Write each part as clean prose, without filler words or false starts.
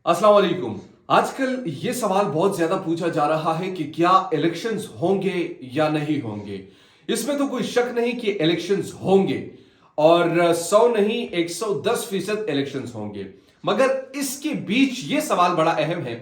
अस्सलाम वालेकुम। आजकल ये सवाल बहुत ज्यादा पूछा जा रहा है कि क्या इलेक्शंस होंगे या नहीं होंगे। इसमें तो कोई शक नहीं कि इलेक्शंस होंगे और 100 नहीं 110% इलेक्शंस होंगे। मगर इसके बीच ये सवाल बड़ा अहम है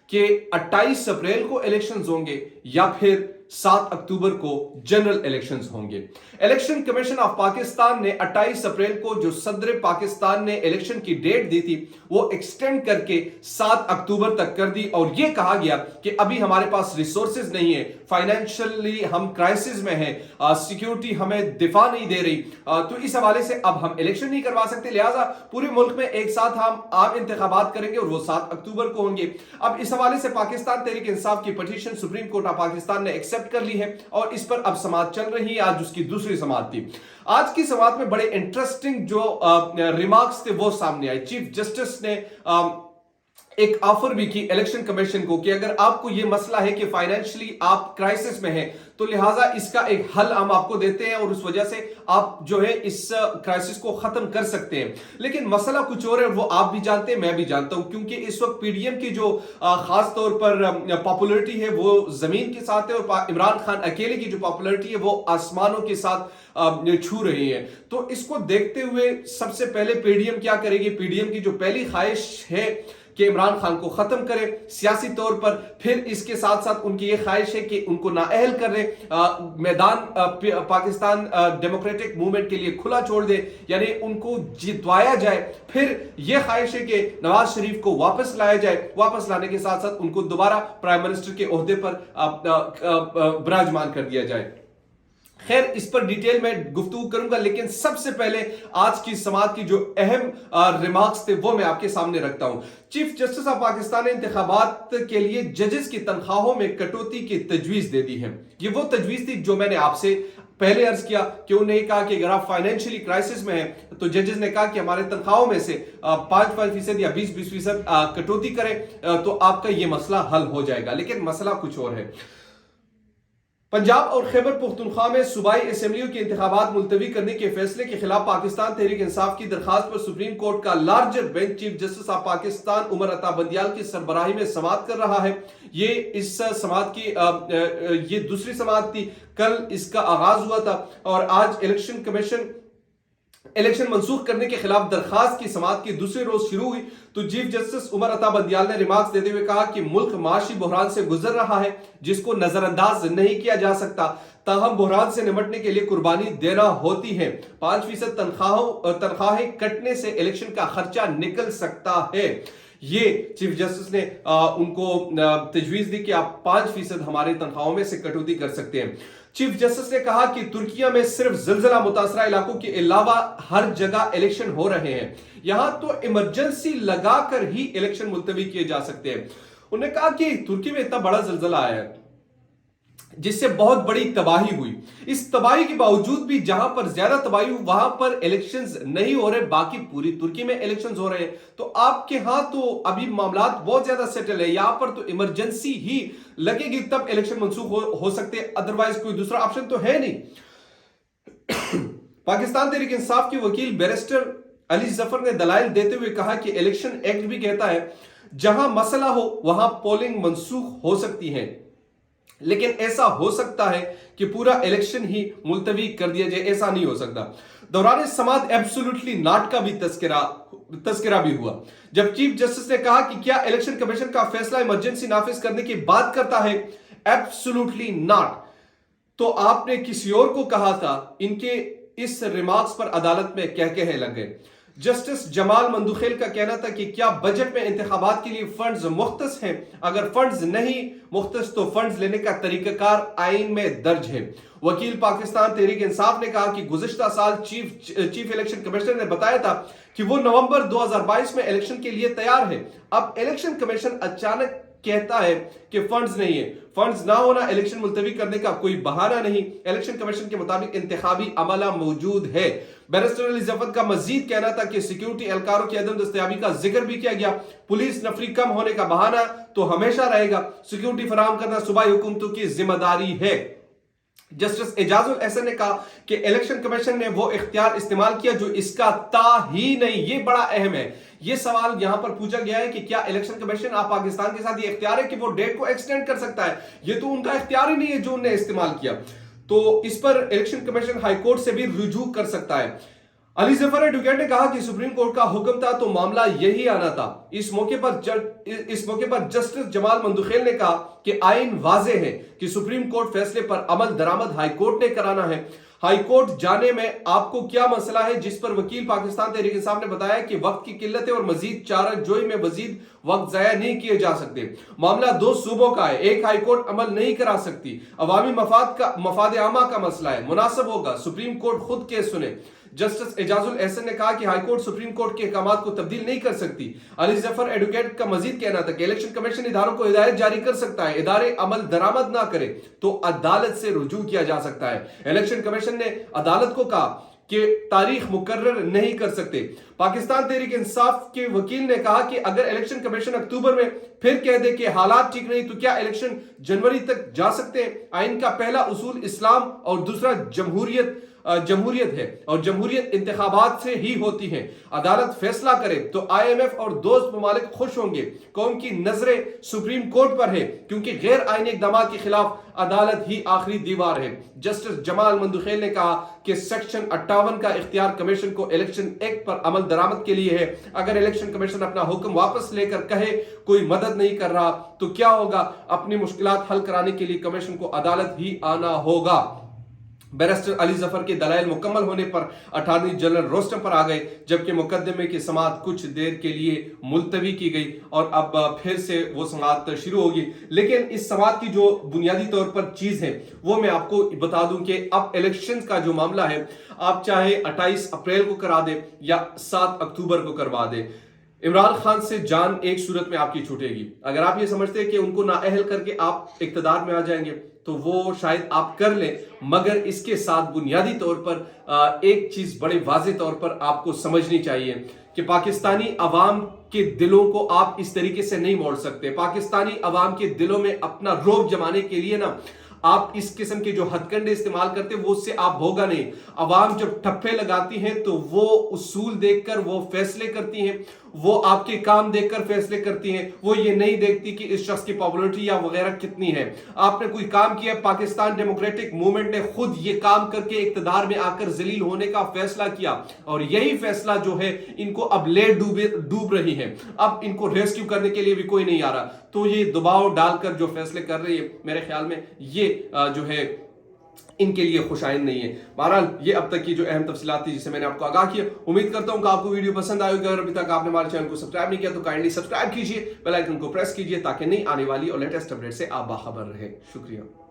कि 28 अप्रैल को इलेक्शंस होंगे या फिर 7 अक्टूबर को जनरल इलेक्शंस होंगे। इलेक्शन कमीशन ऑफ पाकिस्तान ने 28 अप्रैल को जो सदर पाकिस्तान ने इलेक्शन की डेट दी थी वो एक्सटेंड करके 7 अक्टूबर तक कर दी और यह कहा गया कि अभी हमारे पास रिसोर्सेज नहीं है, फाइनेंशियली हम क्राइसिस में हैं, सिक्योरिटी हमें दिफा नहीं दे रही, तो इस हवाले से अब हम इलेक्शन नहीं करवा सकते, लिहाजा पूरे मुल्क में एक साथ हम आम इंतखाबात करेंगे और वो 7 अक्टूबर को होंगे। अब इस हवाले से पाकिस्तान तहरीक इंसाफ की petition supreme court of Pakistan ने एक्सेप्ट कर ली है और इस पर अब समाअत चल रही है। आज उसकी दूसरी समाअत थी। आज की समाअत में बड़े इंटरेस्टिंग जो रिमार्क्स थे वो सामने आए। चीफ जस्टिस ने एक ऑफर भी की इलेक्शन कमीशन को कि अगर आपको यह मसला है कि फाइनेंशियली आप क्राइसिस में हैं तो लिहाजा इसका एक हल हम आपको देते हैं और उस वजह से आप जो है इस क्राइसिस को खत्म कर सकते हैं। लेकिन मसला कुछ और है, वो आप भी जानते हैं, मैं भी जानता हूं, क्योंकि इस वक्त पीडीएम की जो खास तौर पर पॉपुलरिटी है वो जमीन के साथ है और इमरान खान अकेले की जो पॉपुलरिटी है वो आसमानों के साथ छू रही है। तो इसको देखते हुए सबसे पहले पीडीएम क्या करेगी? पीडीएम की जो पहली ख्वाहिश है कि इमरान खान को खत्म करे सियासी तौर पर, फिर इसके साथ साथ उनकी ये ख्वाहिश है कि उनको नाअहल कर दे, मैदान पाकिस्तान डेमोक्रेटिक मूवमेंट के लिए खुला छोड़ दे, यानी उनको जितवाया जाए। फिर यह ख्वाहिश है कि नवाज शरीफ को वापस लाया जाए, वापस लाने के साथ साथ उनको दोबारा प्राइम मिनिस्टर के ओहदे पर विराजमान कर दिया जाए। खैर, इस पर डिटेल में गुफ्तगू करूंगा, लेकिन सबसे पहले आज की समाअत की जो अहम रिमार्क्स थे वो मैं आपके सामने रखता हूं। चीफ जस्टिस ऑफ पाकिस्तान ने इंतखाबात के लिए जजेस की तनख्वाहों में कटौती की तजवीज दे दी है। ये वो तजवीज थी जो मैंने आपसे पहले अर्ज किया कि उन्होंने कहा कि अगर आप फाइनेंशियली क्राइसिस में हैं तो जजेस ने कहा कि हमारे तनख्वाहों में से 5% या 20% कटौती करें तो आपका ये मसला हल हो जाएगा। लेकिन मसला कुछ और है। पंजाब और खैबर पुख्तनख्वा में सूबाई असेंबलियों के इंतखाबात मुलतवी करने के फैसले के खिलाफ पाकिस्तान तहरीक इंसाफ की दरखास्त पर सुप्रीम कोर्ट का larger bench chief justice of Pakistan Umar Ata Bandial की सरबराही में समाअत कर रहा है। ये इस समाअत की ये दूसरी समाअत थी। कल इसका आगाज हुआ था और आज इलेक्शन कमीशन इलेक्शन मंसूख करने के खिलाफ दरखास्त की समाअत की दूसरे रोज शुरू हुई तो चीफ जस्टिस उमर अता बंदियाल ने रिमार्क्स देते हुए कहा कि मुल्क माशी बहरान से गुजर रहा है जिसको नजरअंदाज नहीं किया जा सकता, ताहम बहरान से निपटने के लिए कुर्बानी देना होती है। 5% तनख्वाहें कटने से इलेक्शन का खर्चा निकल सकता है। ये चीफ जस्टिस ने उनको तजवीज दी कि आप 5% हमारे तनख्वाहों में से कटौती कर सकते हैं। चीफ जस्टिस ने कहा कि तुर्किया में सिर्फ जिलजिला मुतासरा इलाकों के अलावा हर जगह इलेक्शन हो रहे हैं, यहां तो इमरजेंसी लगाकर ही इलेक्शन मुलतवी किए जा सकते हैं। उन्होंने कहा कि तुर्की में इतना बड़ा जिलजिला आया है जिससे बहुत बड़ी तबाही हुई, इस तबाही के बावजूद भी जहां पर ज्यादा तबाही हुई वहां पर इलेक्शंस नहीं हो रहे, बाकी पूरी तुर्की में इलेक्शंस हो रहे हैं। तो आपके यहां तो अभी मामला बहुत ज्यादा सेटल है, यहां पर तो इमरजेंसी ही लगेगी तब इलेक्शन मंसूख हो सकते हैं, अदरवाइज कोई दूसरा ऑप्शन तो है नहीं। पाकिस्तान तहरीक इंसाफ के वकील बैरिस्टर अली जफर ने दलाइल देते हुए कहा कि इलेक्शन एक्ट भी कहता है जहां मसला हो वहां पोलिंग मंसूख हो सकती है, लेकिन ऐसा हो सकता है कि पूरा इलेक्शन ही मुलतवी कर दिया जाए, ऐसा नहीं हो सकता। दौरान समाअत एब्सोल्युटली नॉट का भी तस्करा भी हुआ जब चीफ जस्टिस ने कहा कि क्या इलेक्शन कमीशन का फैसला इमरजेंसी नाफिज करने की बात करता है? Absolutely not. तो आपने किसी और को कहा था। इनके इस रिमार्क्स पर अदालत में कह लग गए। जस्टिस जमाल मंदुखेल का कहना था कि क्या बजट में इंतखाबात के लिए फंड्स मुख्तस हैं? अगर फंड्स नहीं मुख्तस तो फंड्स लेने का तरीकाकार आइन में दर्ज है। वकील पाकिस्तान तहरीक इंसाफ ने कहा कि गुज़िश्ता साल चीफ इलेक्शन कमिश्नर ने बताया था कि वो नवंबर 2022 में इलेक्शन के लिए तैयार है। अब इलेक्शन कमीशन अचानक कहता है कि फंड्स नहीं है। फंड्स ना होना इलेक्शन मुलतवी करने का कोई बहाना नहीं। इलेक्शन कमीशन के मुताबिक इंतखाबी अमला मौजूद है। बैरिस्टर अली जफर का मजीद कहना था कि सिक्योरिटी एहलकारों की अदम दस्तयाबी का जिक्र भी किया गया। पुलिस नफरी कम होने का बहाना तो हमेशा रहेगा, सिक्योरिटी फराहम करना सूबाई हुकूमतों की जिम्मेदारी है। जस्टिस एजाजुल एहसन ने कहा कि इलेक्शन कमीशन ने वो इख्तियार इस्तेमाल किया जो इसका था ही नहीं। ये बड़ा अहम है। ये सवाल यहां पर पूछा गया है कि क्या इलेक्शन कमीशन आप पाकिस्तान के साथ ये इख्तियार है कि वो डेट को एक्सटेंड कर सकता है। ये तो उनका इख्तियार ही नहीं है जो उन्होंने इस्तेमाल किया। तो इस पर इलेक्शन कमीशन हाईकोर्ट से भी रुजू कर सकता है। अली जफर एडवोकेट ने कहा कि सुप्रीम कोर्ट का हुक्म था तो मामला यही आना था। इस मौके पर जस्टिस जमाल मंदुखेल ने कहा कि आईन वाज़े है कि सुप्रीम कोर्ट फैसले पर अमल दरामद हाई कोर्ट ने कराना है। हाई कोर्ट जाने में आपको क्या मसला है, जिस पर वकील पाकिस्तान तहरीक इंसाफ ने बताया कि वक्त की किल्लत है और मजीद चाराजोई में मजीद वक्त जाया नहीं किए जा सकते। मामला दो सूबों का है, एक हाई कोर्ट अमल नहीं करा सकती। अवामी मफाद आमा का मसला है, मुनासिब होगा सुप्रीम कोर्ट खुद केस सुने। जस्टिस एजाजुल एहसन ने कहा कि हाईकोर्ट सुप्रीम कोर्ट के अहकाम को तब्दील नहीं कर सकती। अली जफर एडवोकेट का मजीद कहना था कि इलेक्शन कमीशन इदारों को हिदायत जारी कर सकता है, इदारे अमल दरामद ना करे तो अदालत से रुजू किया जा सकता है। इलेक्शन कमीशन ने अदालत को कहा कि तारीख मुकर्रर नहीं कर सकते। पाकिस्तान तहरीक इंसाफ के वकील ने कहा कि अगर इलेक्शन कमीशन अक्टूबर में फिर कह दे कि हालात ठीक नहीं तो क्या इलेक्शन जनवरी तक जा सकते हैं। आइन का पहला उसूल इस्लाम और दूसरा जमहूरियत है और जमहूरियत इंतखाबात से ही होती है। अदालत फैसला करे तो IMF और दोस्त ममालिक खुश होंगे। कौम की नजरें सुप्रीम कोर्ट पर है क्योंकि गैर आईनी इक़दामात के खिलाफ अदालत ही आखिरी दीवार है। जस्टिस जमाल मंदुखेल ने कहा कि सेक्शन 58 का इख्तियार कमीशन को इलेक्शन एक्ट पर अमल दरामद के लिए है। अगर इलेक्शन कमीशन अपना हुक्म वापस लेकर कहे कोई मदद नहीं कर रहा तो क्या होगा, अपनी मुश्किलात हल कराने के लिए कमीशन को अदालत ही आना होगा। बैरिस्टर अली जफर के दलाइल मुकम्मल होने पर अटॉर्नी जनरल रोस्टम पर आ गए, जबकि मुकदमे की समाअत कुछ देर के लिए मुलतवी की गई और अब फिर से वो समाअत शुरू होगी। लेकिन इस समाअत की जो बुनियादी तौर पर चीज है वो मैं आपको बता दूं कि अब इलेक्शन का जो मामला है, आप चाहे 28 अप्रैल को करा दे या 7 अक्टूबर को करवा दे, इमरान खान से जान एक सूरत में आपकी छूटेगी। अगर आप ये समझते हैं कि उनको नाअहल करके आप इक्तदार में आ जाएंगे तो वो शायद आप कर लें, मगर इसके साथ बुनियादी तौर पर एक चीज बड़े वाज़े तौर पर आपको समझनी चाहिए कि पाकिस्तानी अवाम के दिलों को आप इस तरीके से नहीं मोड़ सकते। पाकिस्तानी अवाम के दिलों में अपना रौब जमाने के लिए ना आप इस किस्म के जो हथकंडे इस्तेमाल करते हैं वो उससे आप होगा नहीं। अवाम जब ठप्पे लगाती हैं तो वो उसूल देखकर वो फैसले करती हैं, वो आपके काम देखकर फैसले करती हैं। वो ये नहीं देखती कि इस शख्स की पॉपुलैरिटी या वगैरह कितनी है। आपने कोई काम किया, पाकिस्तान डेमोक्रेटिक मूवमेंट ने खुद ये काम करके इक्तदार में आकर जलील होने का फैसला किया और यही फैसला जो है इनको अब ले डूब रही है। अब इनको रेस्क्यू करने के लिए भी कोई नहीं आ रहा, तो ये दबाव डालकर जो फैसले कर रही है मेरे ख्याल में ये जो है इनके लिए खुशाइन नहीं है। बहरहाल ये अब तक की जो अहम तफसीलात थी जिसे मैंने आपको आगाह किया। उम्मीद करता हूं कि आपको वीडियो पसंद आएगी। अगर अभी तक आपने हमारे चैनल को सब्सक्राइब नहीं किया तो काइंडली सब्सक्राइब कीजिए, बेल आइकन को प्रेस कीजिए ताकि नई आने वाली और लेटेस्ट अपडेट से आप बाखबर रहे। शुक्रिया।